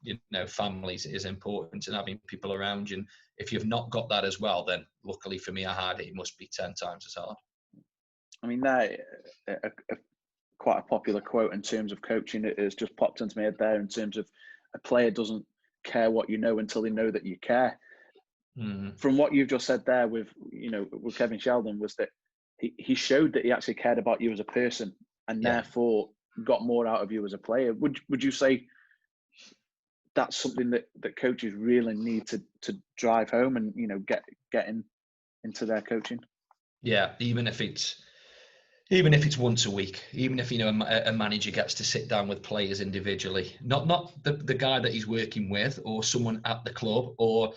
you know, families is important, and having people around you. And if you've not got that as well, then luckily for me, I had it. It must be 10 times as hard. I mean, that quite a popular quote in terms of coaching. It has just popped into my head there in terms of a player doesn't care what you know until they know that you care. From what you've just said there with Kevin Sheldon, was that he showed that he actually cared about you as a person, and therefore got more out of you as a player. Would you say that's something that coaches really need to drive home and, you know, get into their coaching? Yeah, even if it's once a week, even if, you know, a manager gets to sit down with players individually, not the guy that he's working with or someone at the club or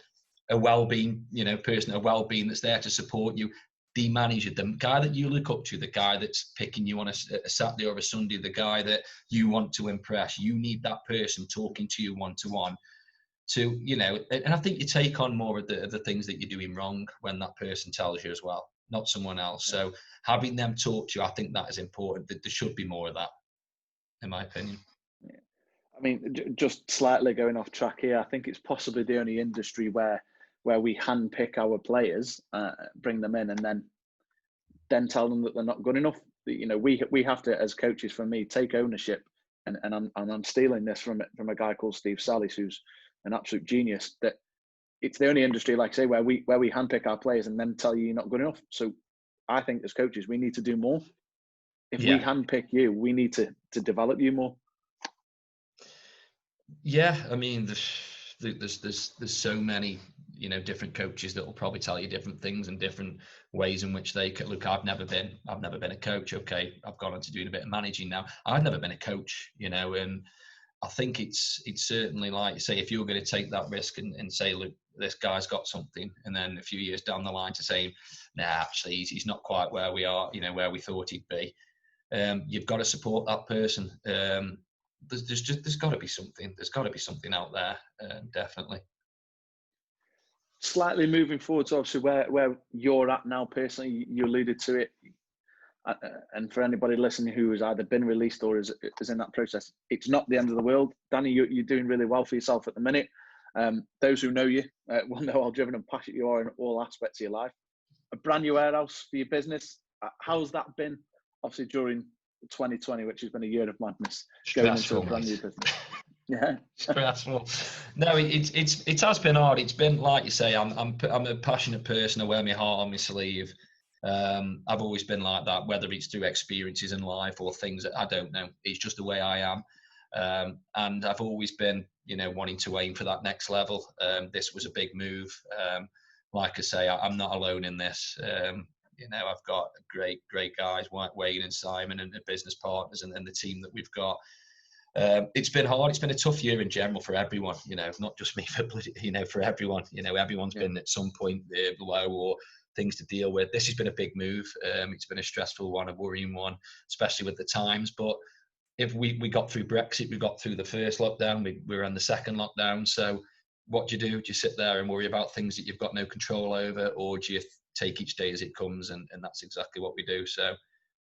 a well-being, you know, person, a well-being that's there to support you, the manager, the guy that you look up to, the guy that's picking you on a Saturday or a Sunday, the guy that you want to impress. You need that person talking to you one-to-one to, you know, and I think you take on more of the things that you're doing wrong when that person tells you as well, not someone else. So having them talk to you, I think that is important. There should be more of that, in my opinion. Yeah. I mean, just slightly going off track here, I think it's possibly the only industry where we handpick our players, bring them in, and then tell them that they're not good enough. You know, we have to, as coaches, for me, take ownership and I'm stealing this from a guy called Steve Salis, who's an absolute genius, that it's the only industry, like I say, where we handpick our players and then tell you you're not good enough. So I think as coaches, we need to do more. If we handpick you, we need to develop you more. Yeah, I mean, there's so many, you know, different coaches that will probably tell you different things and different ways in which they could look. I've never been a coach. Okay, I've gone on to doing a bit of managing now. I've never been a coach, you know, and I think it's certainly, like you say, if you're going to take that risk and say, look, this guy's got something, and then a few years down the line to say, nah, actually he's not quite where we are, you know, where we thought he'd be. You've got to support that person. There's got to be something. There's got to be something out there, definitely. Slightly moving forward to obviously where you're at now personally, you alluded to it. And for anybody listening who has either been released or is in that process, it's not the end of the world. Danny, you're doing really well for yourself at the minute. Those who know you will know how driven and passionate you are in all aspects of your life. A brand new warehouse for your business. How's that been? Obviously during 2020, which has been a year of madness, going into a brand new business. Yeah, stressful. No, it has been hard. It's been, like you say, I'm a passionate person. I wear my heart on my sleeve. I've always been like that, whether it's through experiences in life or things that I don't know. It's just the way I am. And I've always been, you know, wanting to aim for that next level. This was a big move. Like I say, I'm not alone in this. You know, I've got great guys, Wayne and Simon, and the business partners, and the team that we've got. It's been hard. It's been a tough year in general for everyone, you know, not just me, you know, for everyone. You know, everyone's been at some point low or things to deal with. This has been a big move. It's been a stressful one, a worrying one, especially with the times. But if we got through Brexit, we got through the first lockdown, we were in the second lockdown. So what do? Do you sit there and worry about things that you've got no control over, or do you take each day as it comes? And that's exactly what we do. So,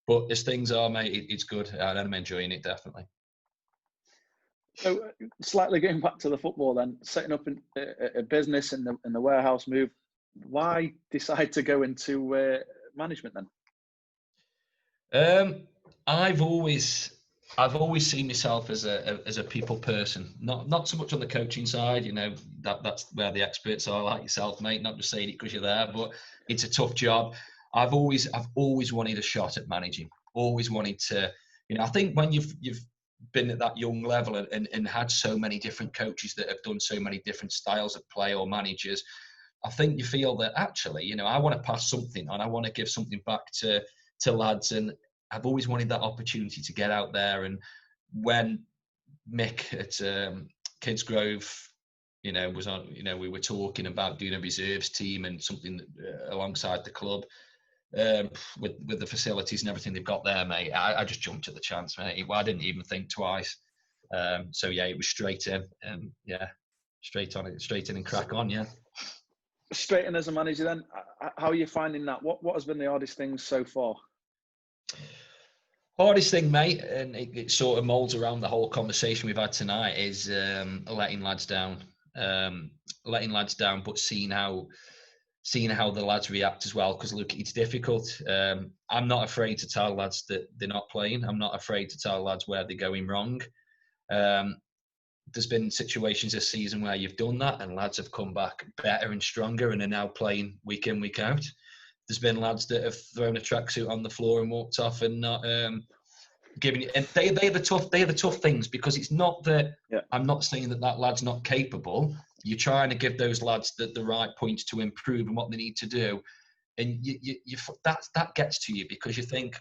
but as things are, mate, it's good, and I'm enjoying it, definitely. So slightly going back to the football then, setting up a business in the warehouse move, why decide to go into management then? I've always seen myself as a people person, not so much on the coaching side. You know, that's where the experts are, like yourself, mate. Not just saying it because you're there, but it's a tough job. I've always wanted a shot at managing. Always wanted to, you know. I think when you've been at that young level and had so many different coaches that have done so many different styles of play or managers, I think you feel that actually, you know, I want to pass something on. I want to give something back to lads, and I've always wanted that opportunity to get out there. And when Mick at Kidsgrove, you know, was on, you know, we were talking about doing a reserves team and something alongside the club. With the facilities and everything they've got there, mate, I just jumped at the chance, mate. I didn't even think twice. So yeah, it was straight in, and yeah, straight in and crack on, yeah. Straight in as a manager then, how are you finding that? What has been the hardest thing so far? Hardest thing, mate, and it sort of molds around the whole conversation we've had tonight, is letting lads down. But seeing how the lads react as well, because look, it's difficult. I'm not afraid to tell lads that they're not playing. I'm not afraid to tell lads where they're going wrong. There's been situations this season where you've done that and lads have come back better and stronger and are now playing week in, week out. There's been lads that have thrown a tracksuit on the floor and walked off and not giving it. And they are the tough things, because it's not that I'm not saying that lad's not capable. You're trying to give those lads the right points to improve and what they need to do, and that gets to you, because you think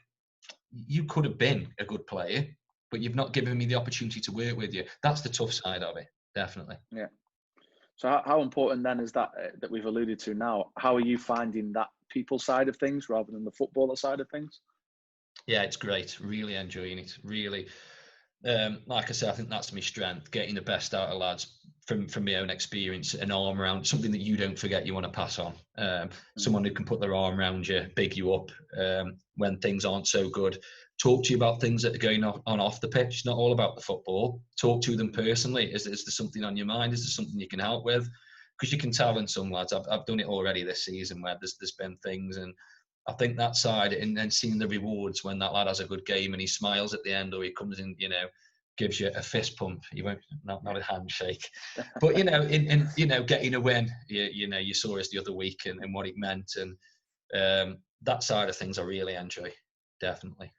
you could have been a good player, but you've not given me the opportunity to work with you. That's the tough side of it, definitely. Yeah. So how important then is that we've alluded to now? How are you finding that people side of things rather than the footballer side of things? Yeah, it's great. Really enjoying it. Really, like I said, I think that's my strength, getting the best out of lads from my own experience, an arm around, something that you don't forget you want to pass on. Someone who can put their arm around you, big you up when things aren't so good. Talk to you about things that are going on off the pitch. It's not all about the football. Talk to them personally. Is there something on your mind? Is there something you can help with? Because you can tell in some lads, I've done it already this season, where there's been things, and I think that side, and then seeing the rewards when that lad has a good game and he smiles at the end, or he comes in, you know, gives you a fist pump. You won't, not a handshake, but in getting a win, you saw us the other week and what it meant, and that side of things I really enjoy, definitely.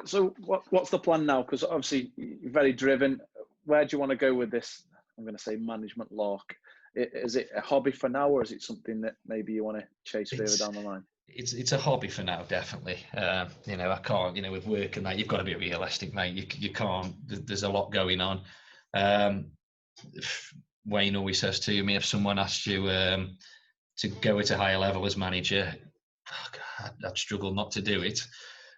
So what's the plan now? Because obviously you're very driven. Where do you want to go with this? I'm going to say management lark. Is it a hobby for now, or is it something that maybe you want to chase further down the line? It's a hobby for now, definitely. I can't, with work and that, you've got to be realistic, mate. You can't. There's a lot going on. Wayne always says to me, if someone asked you to go at a higher level as manager, I'd struggle not to do it.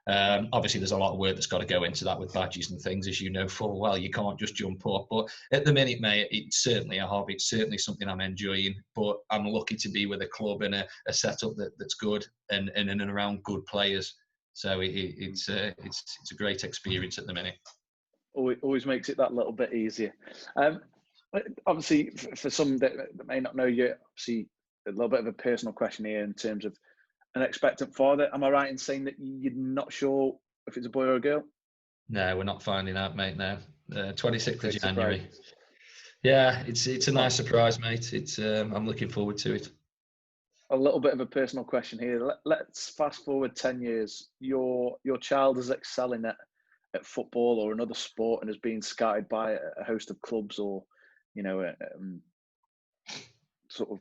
Obviously, there's a lot of work that's got to go into that with badges and things, as you know full well. You can't just jump up. But at the minute, mate, it's certainly a hobby. It's certainly something I'm enjoying. But I'm lucky to be with a club and a setup that's good and around good players. So it's a great experience at the minute. Always makes it that little bit easier. Obviously, for some that may not know you, obviously a little bit of a personal question here in terms of an expectant father. Am I right in saying that you're not sure if it's a boy or a girl? No, we're not finding out, mate. No, 26th of January. Surprise. Yeah, it's a nice surprise, mate. It's I'm looking forward to it. A little bit of a personal question here. Let's fast forward 10 years. Your child is excelling at football or another sport and is being scouted by a host of clubs, or sort of.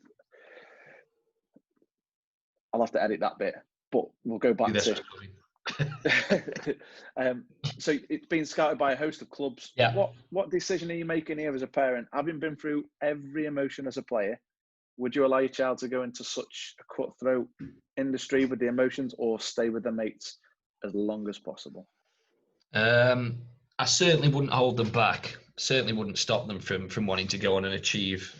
I'll have to edit that bit, but we'll go back to. So it's been scouted by a host of clubs. Yeah. What decision are you making here as a parent? Having been through every emotion as a player, would you allow your child to go into such a cutthroat industry with the emotions, or stay with their mates as long as possible? I certainly wouldn't hold them back. Certainly wouldn't stop them from wanting to go on and achieve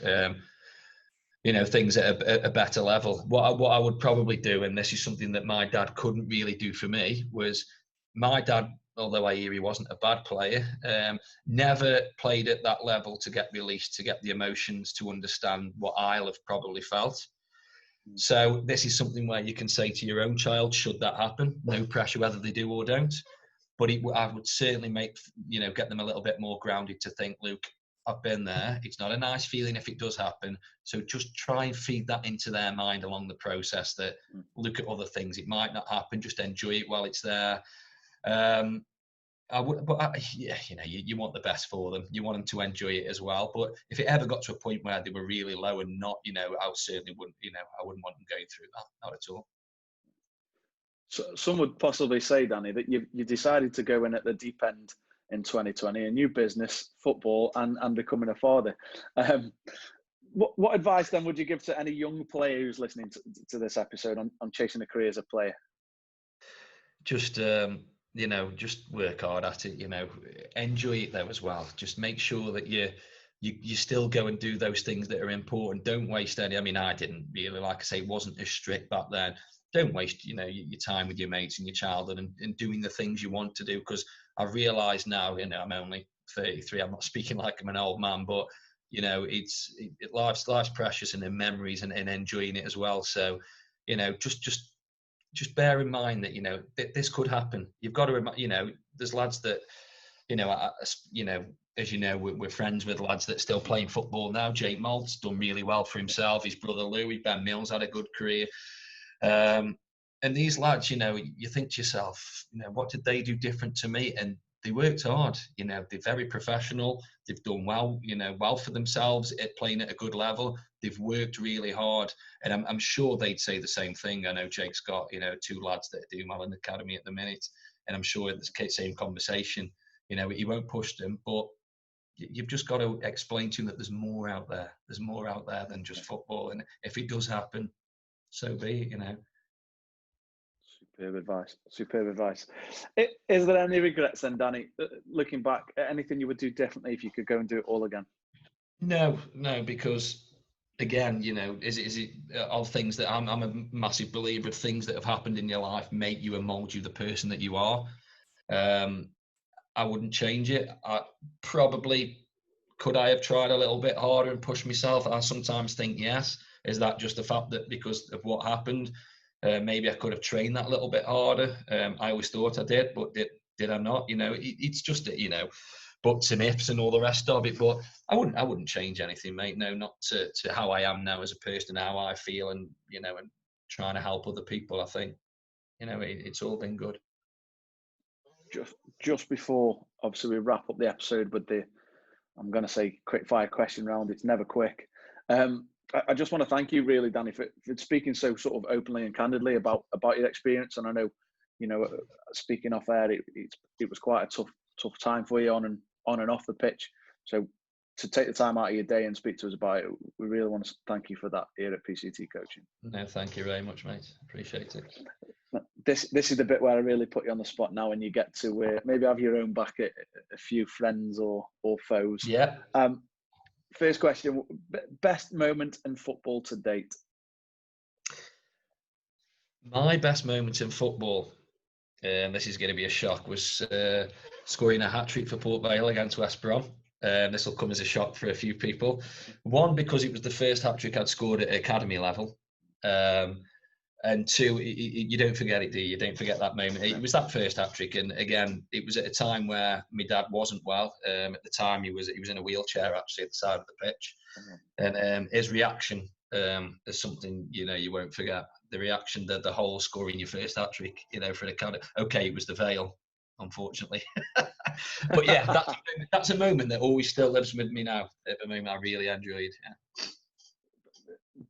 things at a better level. What I would probably do, and this is something that my dad couldn't really do for me, was my dad, although I hear he wasn't a bad player, never played at that level to get released, to get the emotions, to understand what I'll have probably felt. So this is something where you can say to your own child, should that happen, no pressure whether they do or don't. But I would certainly get them a little bit more grounded to think, Luke, I've been there. It's not a nice feeling if it does happen. So just try and feed that into their mind along the process, that look at other things. It might not happen. Just enjoy it while it's there. You want the best for them. You want them to enjoy it as well. But if it ever got to a point where they were really low and not, I certainly wouldn't, I wouldn't want them going through that. Not at all. So some would possibly say, Danny, that you decided to go in at the deep end in 2020, a new business, football, and becoming a father. What advice then would you give to any young player who's listening to this episode on chasing a career as a player? Just just work hard at it. Enjoy it though as well. Just make sure that you still go and do those things that are important. Don't waste any. I mean, I didn't really, like I say, wasn't as strict back then. Don't waste your time with your mates and your childhood and doing the things you want to do, because I've realised now, I'm only 33. I'm not speaking like I'm an old man, but life's precious, and in memories and enjoying it as well. So, just bear in mind that this could happen. You've got to, there's lads that, as you know, we're friends with lads that are still playing football now. Jake Malt's done really well for himself. His brother Louis, Ben Mills, had a good career. And these lads, you think to yourself, what did they do different to me? And they worked hard. They're very professional. They've done well, well for themselves at playing at a good level. They've worked really hard, and I'm sure they'd say the same thing. I know Jake's got, 2 lads that are doing well in the academy at the minute, and I'm sure it's the same conversation. He won't push them, but you've just got to explain to them that there's more out there. There's more out there than just football, and if it does happen, so be it. Superb advice. Is there any regrets then, Danny, looking back, anything you would do differently if you could go and do it all again? No, because again, is it all things that I'm a massive believer of, things that have happened in your life make you and mold you the person that you are. I wouldn't change it. Could I have tried a little bit harder and pushed myself? I sometimes think yes. Is that just the fact that because of what happened, maybe I could have trained that a little bit harder? I always thought I did, but did I not? It's just that, buts and ifs and all the rest of it. But I wouldn't change anything, mate. No, not to how I am now as a person, how I feel, and and trying to help other people. I think it's all been good. Just before, obviously, we wrap up the episode with I'm going to say quick fire question round. It's never quick. I just want to thank you, really, Danny, for speaking so sort of openly and candidly about your experience. And I know, speaking off air, it was quite a tough time for you on and off the pitch. So to take the time out of your day and speak to us about it, we really want to thank you for that here at PCT Coaching. No, thank you very much, mate. Appreciate it. This is the bit where I really put you on the spot now, and you get to maybe have your own back at a few friends or foes. Yeah. First question: best moment in football to date? My best moment in football, and this is going to be a shock, was scoring a hat-trick for Port Vale against West Brom. This will come as a shock for a few people. One, because it was the first hat-trick I'd scored at academy level. And two, you don't forget it, do you? You don't forget that moment. It was that first hat-trick, and again, it was at a time where my dad wasn't well. At the time, he was in a wheelchair, actually, at the side of the pitch. And his reaction is something, you won't forget. The reaction, the whole scoring your first hat-trick, for the kind of, okay, it was the Vale, unfortunately. But yeah, that's a moment that always still lives with me now. A moment I really enjoyed, yeah.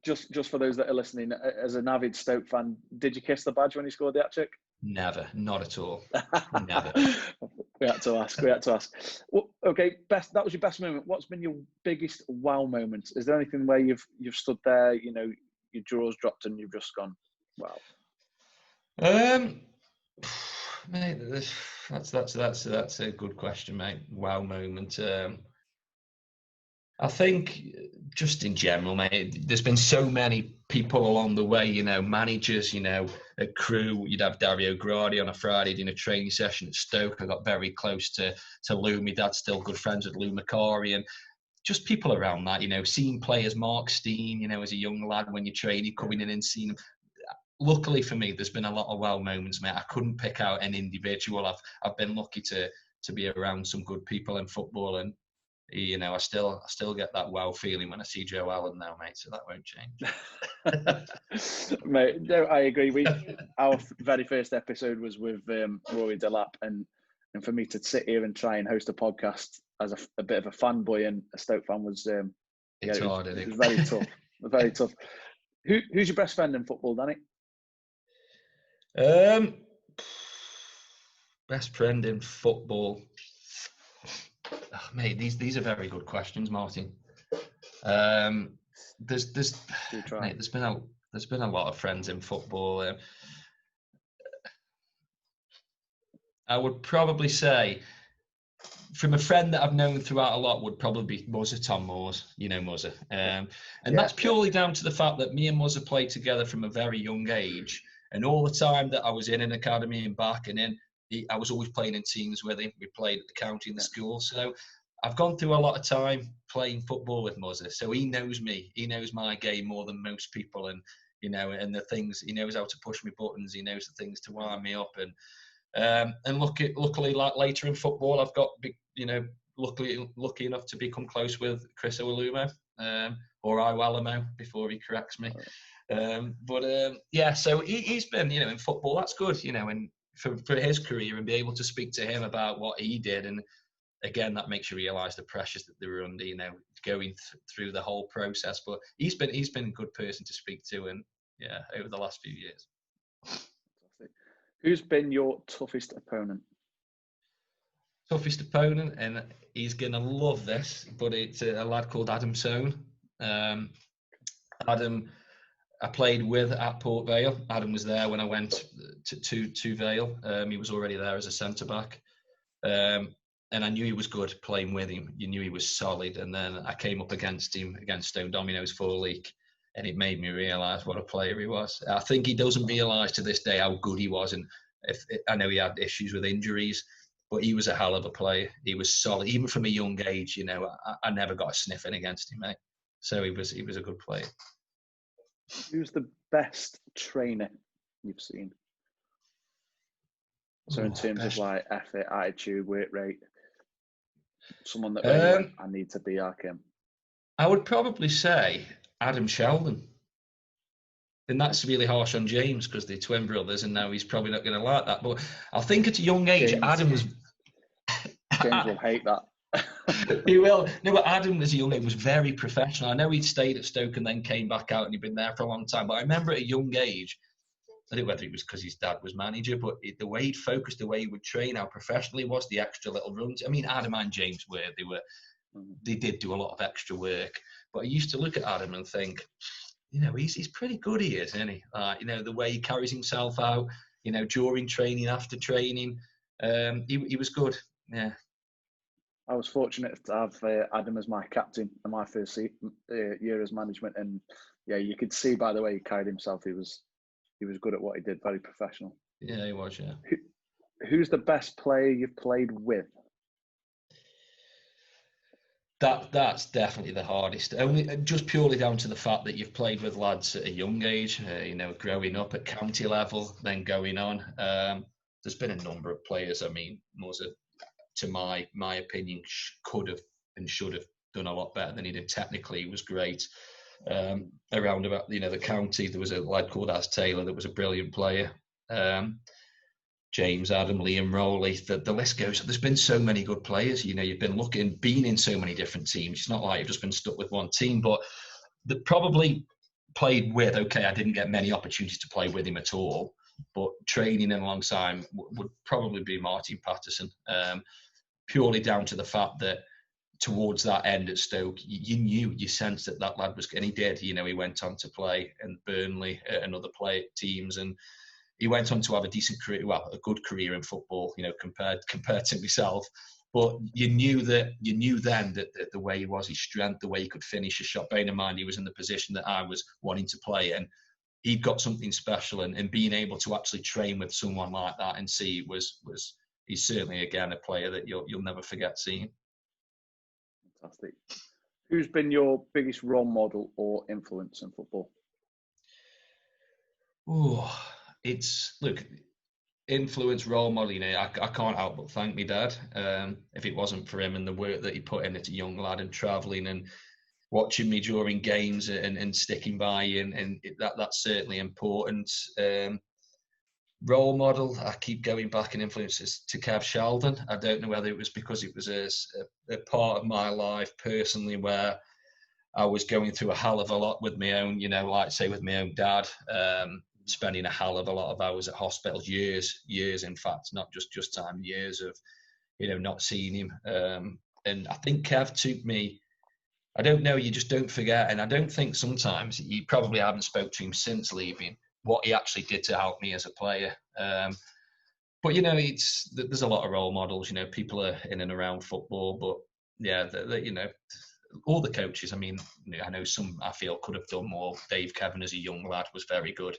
Just for those that are listening, as an avid Stoke fan, did you kiss the badge when you scored the hat-trick? Never, not at all. Never. We had to ask. Well, okay, that was your best moment. What's been your biggest wow moment? Is there anything where you've stood there, your jaws dropped and you've just gone, wow? Mate, that's a good question, mate. Wow moment. I think just in general, mate, there's been so many people along the way, managers, a crew. You'd have Dario Gradi on a Friday doing a training session at Stoke. I got very close to Lou. My dad's still good friends with Lou Macari, and just people around that, seeing players, Mark Steen, as a young lad when you're training, coming in and seeing him. Luckily for me, there's been a lot of wow moments, mate. I couldn't pick out an individual. I've been lucky to be around some good people in football, and I still get that wow feeling when I see Joe Allen now, mate. So that won't change. Mate, no, I agree. Our very first episode was with Rory Delap, and for me to sit here and try and host a podcast as a bit of a fanboy and a Stoke fan was it's hard, isn't it? It was very tough. Very tough. Who's your best friend in football, Danny? Best friend in football. Oh, mate, these are very good questions, Martin. There's been a lot of friends in football. I would probably say, from a friend that I've known throughout a lot, would probably be Muzza, Tom Moores. Muzza, and that's purely down to the fact that me and Muzza played together from a very young age, and all the time that I was in an academy and back and in. I was always playing in teams with him. We played at the county and the school. So I've gone through a lot of time playing football with Muzza. So he knows me. He knows my game more than most people. And, and the things, he knows how to push me buttons. He knows the things to wind me up. And luckily, like later in football, I've got, lucky enough to become close with Chris Owolumo, or Iwalamo before he corrects me. So he's been, in football, that's good, and for his career, and be able to speak to him about what he did. And again, that makes you realise the pressures that they were under, going through the whole process. But he's been a good person to speak to, and over the last few years. Who's been your toughest opponent? Toughest opponent, and he's gonna love this, but it's a lad called Adam Sohn. Adam, I played with at Port Vale. Adam was there when I went to Vale. He was already there as a centre back, and I knew he was good playing with him. You knew he was solid, and then I came up against him against Stone Dominoes for League, and it made me realise what a player he was. I think he doesn't realise to this day how good he was, and I know he had issues with injuries, but he was a hell of a player. He was solid, even from a young age. I never got a sniff in against him, mate. So he was a good player. Who's the best trainer you've seen? So in terms of like effort, attitude, work rate. Someone that really went, I need to be like him. I would probably say Adam Sheldon. And that's really harsh on James because they're twin brothers, and now he's probably not going to like that. But I think at a young age, Adam was. James will hate that. He will. No, but Adam, as a young age, was very professional. I know he'd stayed at Stoke and then came back out, and he'd been there for a long time. But I remember at a young age, I don't know whether it was because his dad was manager, but the way he'd focused, the way he would train, how professional he was, the extra little runs. I mean, Adam and James they did do a lot of extra work. But I used to look at Adam and think, he's pretty good, he is, isn't he? The way he carries himself out, during training, after training, he was good. Yeah. I was fortunate to have Adam as my captain in my first year as management, and yeah, you could see by the way he carried himself, he was good at what he did, very professional. Yeah, he was. Yeah. Who's the best player you've played with? That's definitely the hardest. Only just purely down to the fact that you've played with lads at a young age. Growing up at county level, then going on. There's been a number of players. I mean, Muzza, to my opinion, could have and should have done a lot better than he did. Technically, he was great. Around about the county, there was a lad called Az Taylor that was a brilliant player. James, Adam, Liam Rowley, the list goes. There's been so many good players. You've been in so many different teams. It's not like you've just been stuck with one team, but that probably played with. Okay, I didn't get many opportunities to play with him at all, but training and alongside him would probably be Martin Patterson. Purely down to the fact that towards that end at Stoke, you sensed that lad was, and he did. He went on to play in Burnley and other teams, and he went on to have a decent career, well, a good career in football, compared to myself. But you knew then that the way he was, his strength, the way he could finish a shot. Bearing in mind, he was in the position that I was wanting to play in. He'd got something special, and being able to actually train with someone like that and see he's certainly again a player that you'll never forget seeing. Fantastic. Who's been your biggest role model or influence in football? Oh, influence, role model. I can't help but thank my dad. If it wasn't for him and the work that he put in as a young lad and travelling and watching me during games and sticking by you, and that's certainly important. Role model, I keep going back and influences to Kev Sheldon. I don't know whether it was because it was a part of my life personally where I was going through a hell of a lot with my own, like say with my own dad, spending a hell of a lot of hours at hospitals, years in fact, not just time, years of, not seeing him. And I think Kev took me, I don't know, you just don't forget. And I don't think sometimes, you probably haven't spoke to him since leaving, what he actually did to help me as a player. But there's a lot of role models. People are in and around football, but yeah, all the coaches. I mean, I know some I feel could have done more. Dave Kevin as a young lad was very good.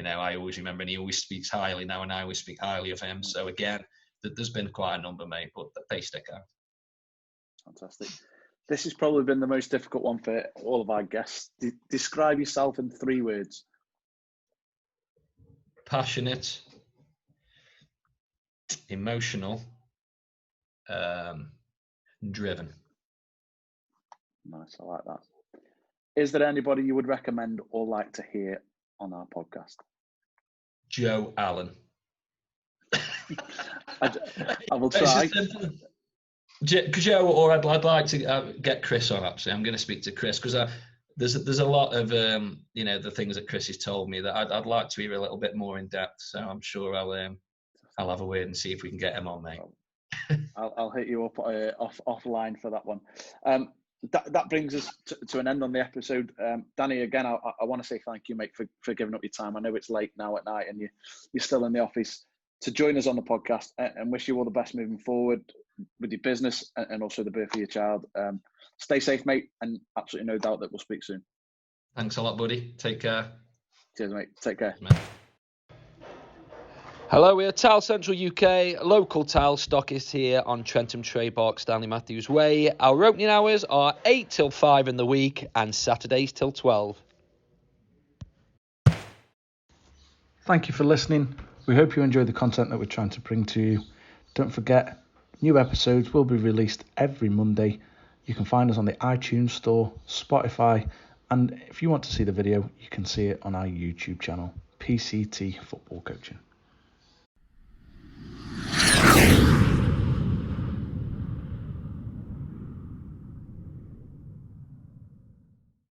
I always remember, and he always speaks highly now, and I always speak highly of him. So again, there's been quite a number made, but they stick out. Fantastic. This has probably been the most difficult one for all of our guests. Describe yourself in 3 words. Passionate, emotional, driven. Nice, I like that. Is there anybody you would recommend or like to hear on our podcast? Joe Allen. I will try. Joe, or I'd like to get Chris on. Actually, I'm going to speak to Chris because there's a lot of the things that Chris has told me that I'd like to hear a little bit more in depth. So I'm sure I'll have a word and see if we can get him on, mate. I'll hit you up offline for that one. That brings us to an end on the episode. Danny, again, I want to say thank you, mate, for giving up your time. I know it's late now at night and you're still in the office to join us on the podcast, and wish you all the best moving forward with your business and also the birth of your child. Stay safe, mate, and absolutely no doubt that we'll speak soon. Thanks a lot, buddy. Take care. Cheers, mate. Take care. Cheers, hello, we are Tile Central UK, local tile stockist here on Trentham Trade Park, Stanley Matthews Way. Our opening hours are 8 till 5 in the week and Saturdays till 12. Thank you for listening. We hope you enjoyed the content that we're trying to bring to you. Don't forget, New episodes will be released every Monday. You can find us on the iTunes Store, Spotify, and if you want to see the video, you can see it on our YouTube channel, PCT Football Coaching.